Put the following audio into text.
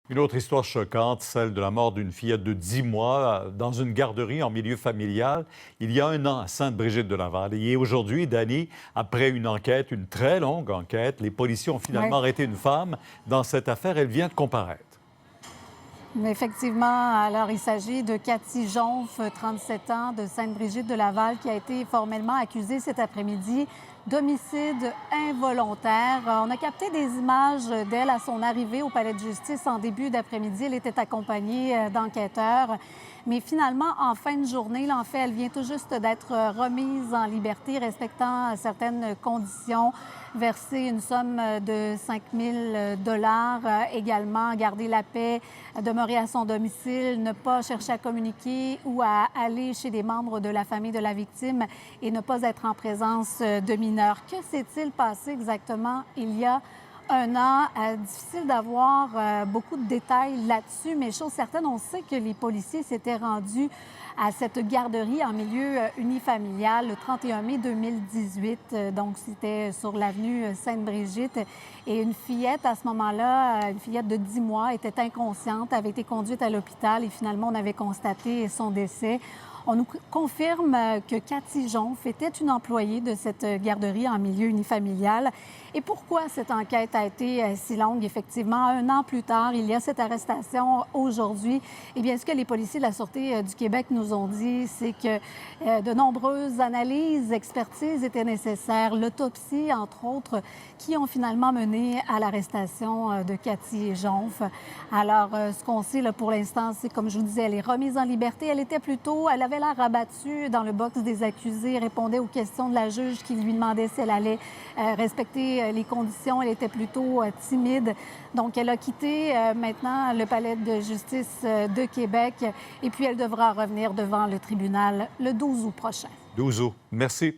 Une autre histoire choquante, celle de la mort d'une fillette de 10 mois dans une garderie en milieu familial il y a un an à Sainte-Brigitte-de-Laval. Et aujourd'hui, Dany, après une enquête, une très longue enquête, les policiers ont finalement Oui. arrêté une femme dans cette affaire. Elle vient de comparaître. Mais effectivement, alors il s'agit de Cathy Jonf, 37 ans, de Sainte-Brigitte-de-Laval, qui a été formellement accusée cet après-midi d'homicide involontaire. On a capté des images d'elle à son arrivée au palais de justice en début d'après-midi. Elle était accompagnée d'enquêteurs. Mais finalement, en fin de journée, là, en fait, elle vient tout juste d'être remise en liberté, respectant certaines conditions, verser une somme de 5 000 également, garder la paix, demeurer à son domicile, ne pas chercher à communiquer ou à aller chez des membres de la famille de la victime et ne pas être en présence de mineurs. Que s'est-il passé exactement il y a un an? Difficile d'avoir beaucoup de détails là-dessus, mais chose certaine, on sait que les policiers s'étaient rendus à cette garderie en milieu unifamilial le 31 mai 2018. Donc, c'était sur l'avenue Sainte-Brigitte. Et une fillette, à ce moment-là, une fillette de 10 mois, était inconsciente, avait été conduite à l'hôpital et finalement, on avait constaté son décès. On nous confirme que Cathy Jonf était une employée de cette garderie en milieu unifamilial. Et pourquoi cette enquête a été si longue? Effectivement, un an plus tard, il y a cette arrestation aujourd'hui. Eh bien, ce que les policiers de la Sûreté du Québec nous ont dit, c'est que de nombreuses analyses, expertises étaient nécessaires. L'autopsie, entre autres, qui ont finalement mené à l'arrestation de Cathy Jonf. Alors, ce qu'on sait là, pour l'instant, c'est, comme je vous disais, elle est remise en liberté. Elle avait l'air abattue dans le box des accusés, répondait aux questions de la juge qui lui demandait si elle allait respecter les conditions. Elle était plutôt timide. Donc, elle a quitté maintenant le palais de justice de Québec et puis elle devra revenir devant le tribunal le 12 août prochain. 12 août. Merci.